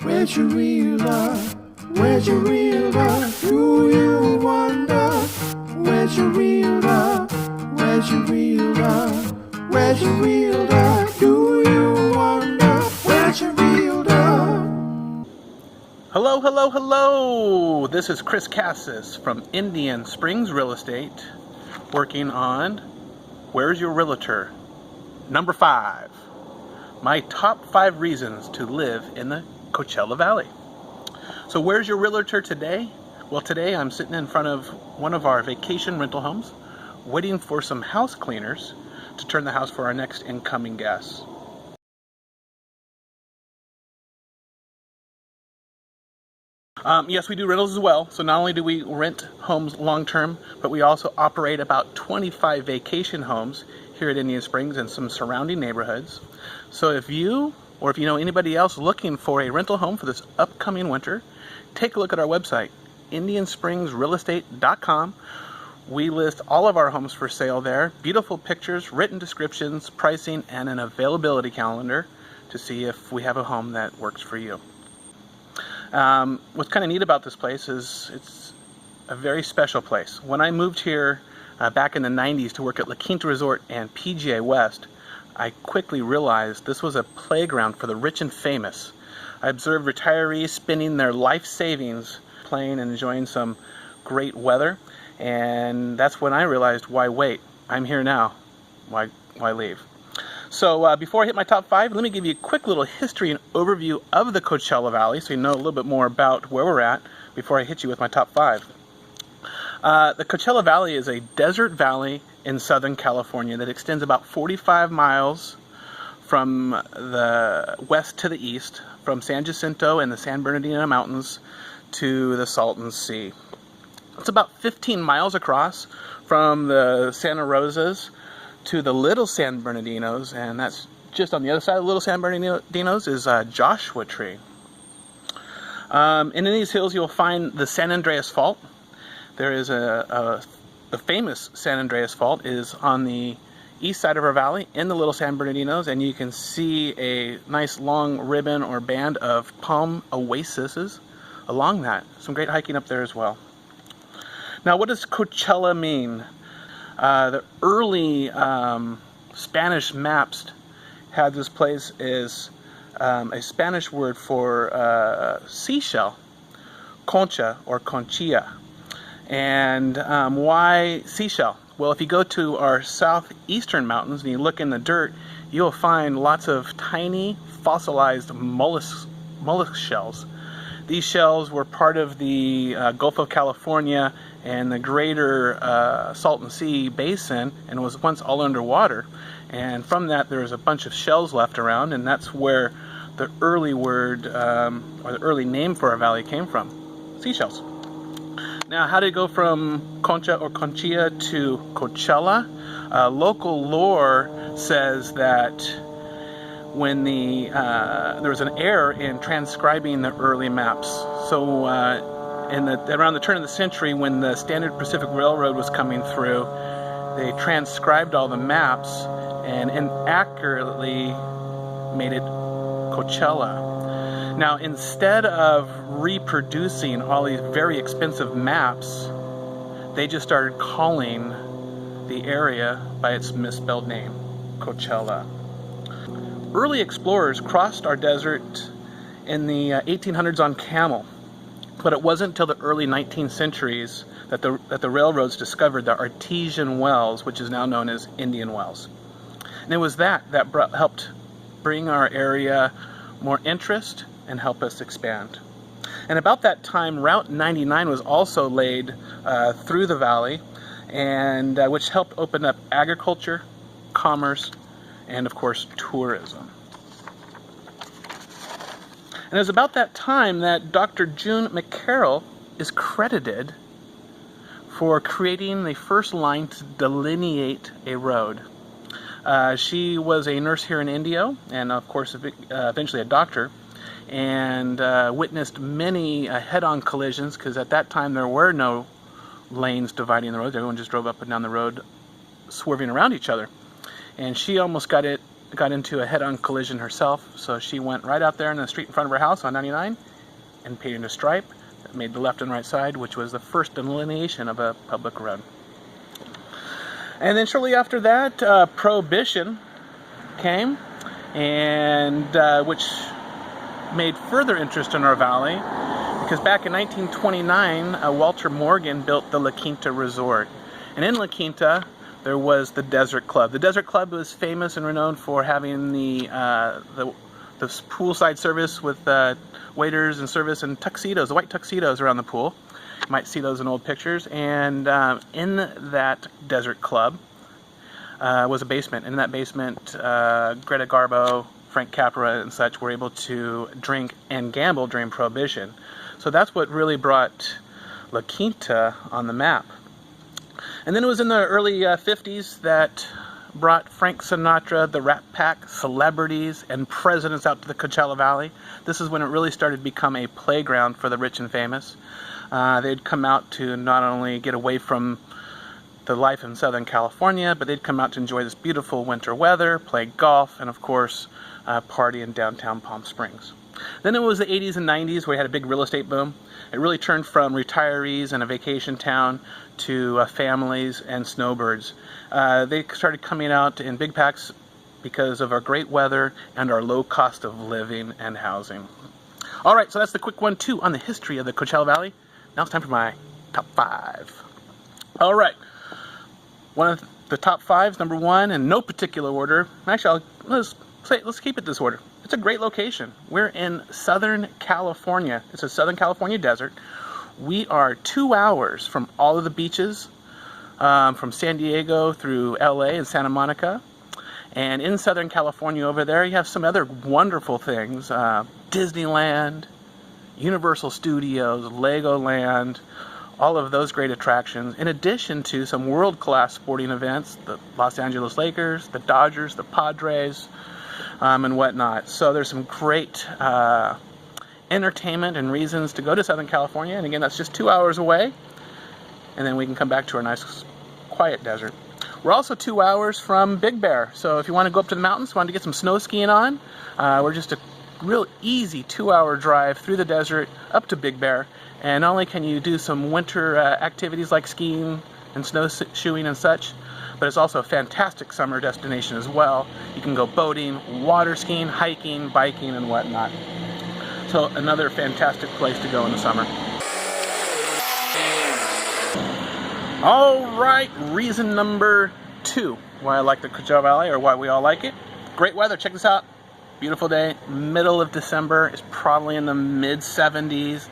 Where's your realtor? Where's your realtor? Do you wonder? Where's your realtor? Where's your realtor? Where's your realtor? Do you wonder? Where's your realtor? Hello, hello, hello! This is Chris Cassis from Indian Springs Real Estate, working on Where's Your Realtor? Number 5. My top 5 reasons to live in the Coachella Valley. So where's your realtor today? Well, today I'm sitting in front of one of our vacation rental homes, waiting for some house cleaners to turn the house for our next incoming guests. Yes, we do rentals as well. So not only do we rent homes long-term, but we also operate about 25 vacation homes here at Indian Springs and some surrounding neighborhoods. So if you or if you know anybody else looking for a rental home for this upcoming winter, take a look at our website, indianspringsrealestate.com. We list all of our homes for sale there. Beautiful pictures, written descriptions, pricing, and an availability calendar to see if we have a home that works for you. What's kind of neat about this place is it's a very special place. When I moved here back in the 90s to work at La Quinta Resort and PGA West, I quickly realized this was a playground for the rich and famous. I observed retirees spending their life savings playing and enjoying some great weather, and that's when I realized, why wait? I'm here now. Why leave? So before I hit my top 5, let me give you a quick little history and overview of the Coachella Valley so you know a little bit more about where we're at before I hit you with my top 5. The Coachella Valley is a desert valley in Southern California that extends about 45 miles from the west to the east, from San Jacinto and the San Bernardino Mountains to the Salton Sea. It's about 15 miles across from the Santa Rosas to the Little San Bernardinos, and that's just on the other side of the Little San Bernardinos is Joshua Tree. And in these hills you'll find the San Andreas Fault. There is the famous San Andreas Fault is on the east side of our valley in the Little San Bernardinos, and you can see a nice long ribbon or band of palm oases along that. Some great hiking up there as well. Now, what does Coachella mean? The early Spanish maps had this place as a Spanish word for seashell, concha or conchilla. And why seashell? Well, if you go to our southeastern mountains and you look in the dirt, you'll find lots of tiny fossilized mollusk shells. These shells were part of the Gulf of California and the greater Salton Sea basin, and was once all underwater. And from that, there's a bunch of shells left around, and that's where the early word or the early name for our valley came from: seashells. Now, how did it go from concha or conchilla to Coachella? Local lore says that when there was an error in transcribing the early maps. So around the turn of the century, when the Standard Pacific Railroad was coming through, they transcribed all the maps and inaccurately made it Coachella. Now, instead of reproducing all these very expensive maps, they just started calling the area by its misspelled name, Coachella. Early explorers crossed our desert in the 1800s on camel, but it wasn't until the early 19th centuries that the railroads discovered the artesian wells, which is now known as Indian Wells. And it was that helped bring our area more interest and help us expand. And about that time, Route 99 was also laid through the valley, and which helped open up agriculture, commerce, and of course tourism. And it was about that time that Dr. June McCarroll is credited for creating the first line to delineate a road. She was a nurse here in Indio, and of course eventually a doctor, and witnessed many head-on collisions, because at that time there were no lanes dividing the roads. Everyone just drove up and down the road swerving around each other. And she almost got it got into a head-on collision herself, so she went right out there in the street in front of her house on 99 and painted a stripe that made the left and right side, which was the first delineation of a public road. And then shortly after that, Prohibition came, and which made further interest in our valley, because back in 1929, Walter Morgan built the La Quinta Resort. And in La Quinta, there was the Desert Club. The Desert Club was famous and renowned for having the poolside service with waiters and service in tuxedos, white tuxedos around the pool. You might see those in old pictures. And in that Desert Club was a basement. In that basement, Greta Garbo, Frank Capra, and such were able to drink and gamble during Prohibition. So that's what really brought La Quinta on the map. And then it was in the early 50s that brought Frank Sinatra, the Rat Pack, celebrities, and presidents out to the Coachella Valley. This is when it really started to become a playground for the rich and famous. They'd come out to not only get away from the life in Southern California, but they'd come out to enjoy this beautiful winter weather, play golf, and of course, party in downtown Palm Springs. Then it was the 80s and 90s where we had a big real estate boom. It really turned from retirees and a vacation town to families and snowbirds. They started coming out in big packs because of our great weather and our low cost of living and housing. All right, so that's the quick 1-2 on the history of the Coachella Valley. Now it's time for my top 5. All right, one of the top 5s, number 1, in no particular order. Actually, let's keep it this order. It's a great location. We're in Southern California. It's a Southern California desert. We are 2 hours from all of the beaches, from San Diego through LA and Santa Monica. And in Southern California over there, you have some other wonderful things. Disneyland, Universal Studios, Legoland, all of those great attractions, in addition to some world-class sporting events, the Los Angeles Lakers, the Dodgers, the Padres, and whatnot. So there's some great entertainment and reasons to go to Southern California. And again, that's just 2 hours away. And then we can come back to our nice, quiet desert. We're also 2 hours from Big Bear. So if you want to go up to the mountains, want to get some snow skiing on, we're just a real easy 2-hour drive through the desert up to Big Bear. And not only can you do some winter activities like skiing and snowshoeing and such, but it's also a fantastic summer destination as well. You can go boating, water skiing, hiking, biking, and whatnot. So another fantastic place to go in the summer. All right, reason number 2 why I like the Coachella Valley, or why we all like it. Great weather. Check this out. Beautiful day, middle of December. It's probably in the mid-70s.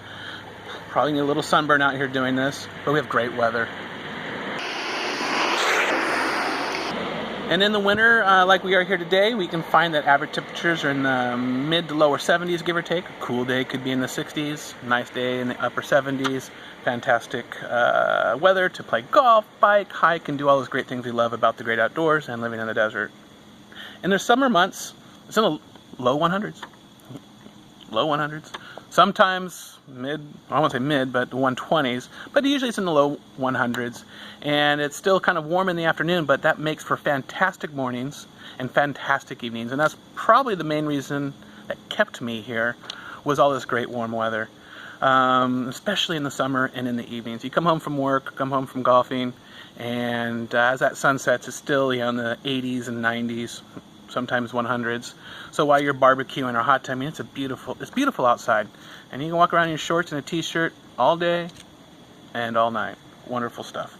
Probably need a little sunburn out here doing this, but we have great weather. And in the winter, like we are here today, we can find that average temperatures are in the mid to lower 70s, give or take. A cool day could be in the 60s, nice day in the upper 70s. Fantastic weather to play golf, bike, hike, and do all those great things we love about the great outdoors and living in the desert. In the summer months, it's in the low 100s. Low 100s. Sometimes I won't say mid, but 120s, but usually it's in the low 100s, and it's still kind of warm in the afternoon, but that makes for fantastic mornings and fantastic evenings, and that's probably the main reason that kept me here, was all this great warm weather, especially in the summer and in the evenings. You come home from work, come home from golfing, and as that sun sets, it's still in the 80s and 90s, sometimes 100s. So while you're barbecuing or hot tubbing, it's beautiful outside, and you can walk around in your shorts and a t-shirt all day and all night. Wonderful stuff.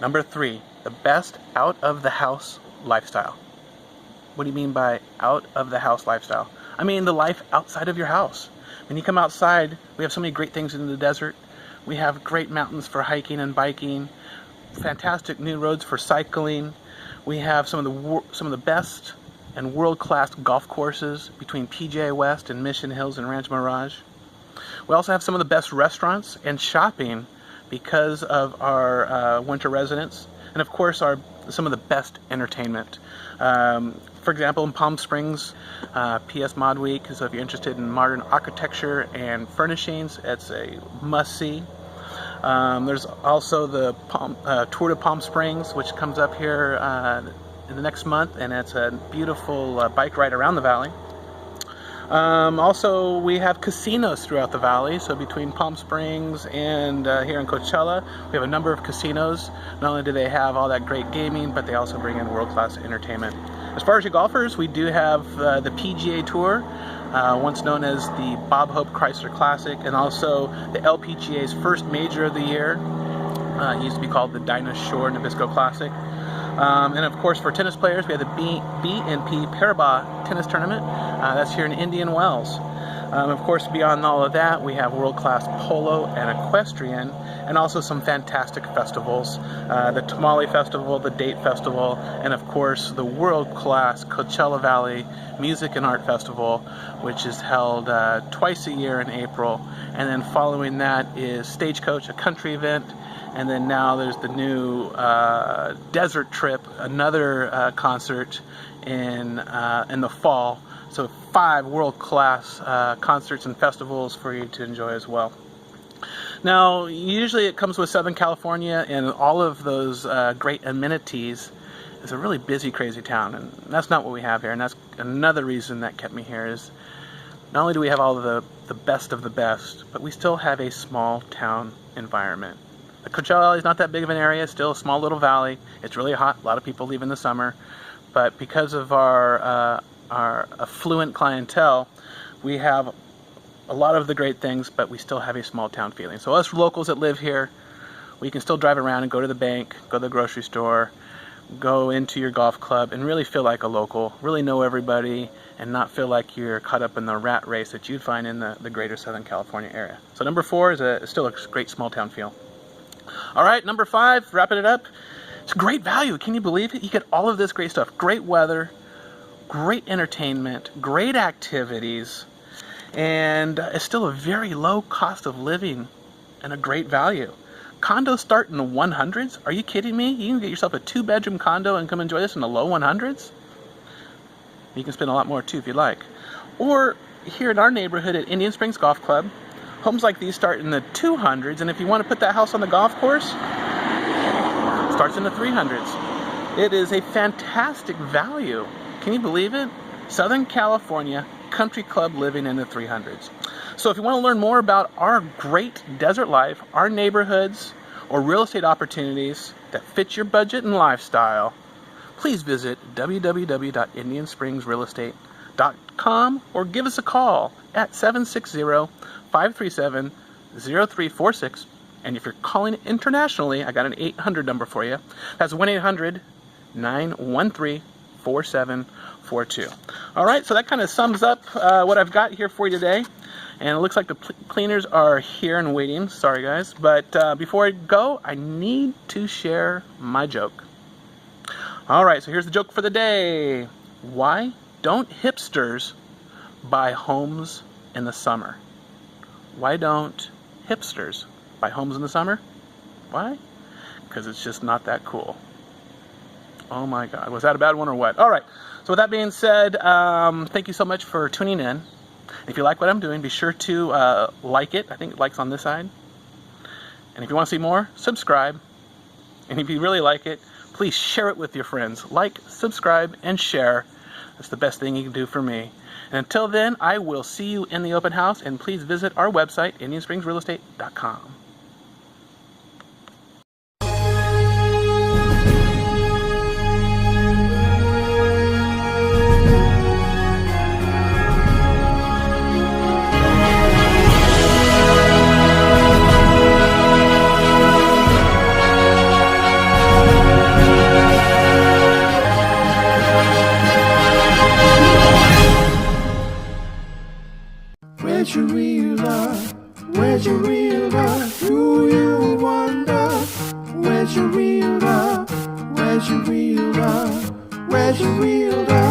Number 3, the best out of the house lifestyle. What do you mean by out of the house lifestyle? I mean the life outside of your house. When you come outside, we have so many great things in the desert. We have great mountains for hiking and biking, fantastic new roads for cycling. We have some of the best and world-class golf courses between PGA West and Mission Hills and Ranch Mirage. We also have some of the best restaurants and shopping because of our winter residence, and of course some of the best entertainment. For example, in Palm Springs, PS Mod Week, so if you're interested in modern architecture and furnishings, it's a must-see. There's also the Tour de Palm Springs, which comes up here in the next month, and it's a beautiful bike ride around the valley. Also, we have casinos throughout the valley, so between Palm Springs and here in Coachella, we have a number of casinos. Not only do they have all that great gaming, but they also bring in world-class entertainment. As far as your golfers, we do have the PGA Tour, once known as the Bob Hope Chrysler Classic, and also the LPGA's first major of the year. It used to be called the Dinah Shore Nabisco Classic. And of course, for tennis players, we have the BNP Paribas Tennis Tournament. That's here in Indian Wells. Of course, beyond all of that, we have world-class polo and equestrian, and also some fantastic festivals. The Tamale Festival, the Date Festival, and of course, the world-class Coachella Valley Music and Art Festival, which is held twice a year in April. And then following that is Stagecoach, a country event. And then now there's the new Desert Trip, another concert in the fall. So 5 world-class concerts and festivals for you to enjoy as well. Now, usually it comes with Southern California and all of those great amenities. It's a really busy, crazy town, and that's not what we have here. And that's another reason that kept me here is not only do we have all of the best of the best, but we still have a small town environment. The Coachella Valley is not that big of an area, it's still a small little valley. It's really hot, a lot of people leave in the summer. But because of our affluent clientele, we have a lot of the great things, but we still have a small town feeling. So us locals that live here, we can still drive around and go to the bank, go to the grocery store, go into your golf club, and really feel like a local, really know everybody, and not feel like you're caught up in the rat race that you'd find in the greater Southern California area. So number 4 is still a great small town feel. All right, number 5, wrapping it up. It's great value. Can you believe it? You get all of this great stuff. Great weather, great entertainment, great activities, and it's still a very low cost of living and a great value. Condos start in the 100s. Are you kidding me? You can get yourself a 2-bedroom condo and come enjoy this in the low 100s. You can spend a lot more too if you like. Or here in our neighborhood at Indian Springs Golf Club, homes like these start in the 200s, and if you want to put that house on the golf course, it starts in the 300s. It is a fantastic value. Can you believe it? Southern California country club living in the 300s. So if you want to learn more about our great desert life, our neighborhoods, or real estate opportunities that fit your budget and lifestyle, please visit www.indianspringsrealestate.com or give us a call at 760-537-0346. And if you're calling internationally, I got an 800 number for you. That's 1-800-913-4742. All right, so that kind of sums up what I've got here for you today. And it looks like the cleaners are here and waiting. Sorry, guys. But before I go, I need to share my joke. All right, so here's the joke for the day. Why don't hipsters buy homes in the summer? Why don't hipsters buy homes in the summer? Why? Because it's just not that cool. Oh my God, was that a bad one or what? All right, so with that being said, thank you so much for tuning in. If you like what I'm doing, be sure to like it. I think likes on this side. And if you want to see more, subscribe. And if you really like it, please share it with your friends. Like, subscribe, and share. That's the best thing you can do for me. And until then, I will see you in the open house, and please visit our website, IndianSpringsRealEstate.com. Where's your real love? Where's your real love? Do you wonder? Where's your real love? Where's your real love? Where's your real love?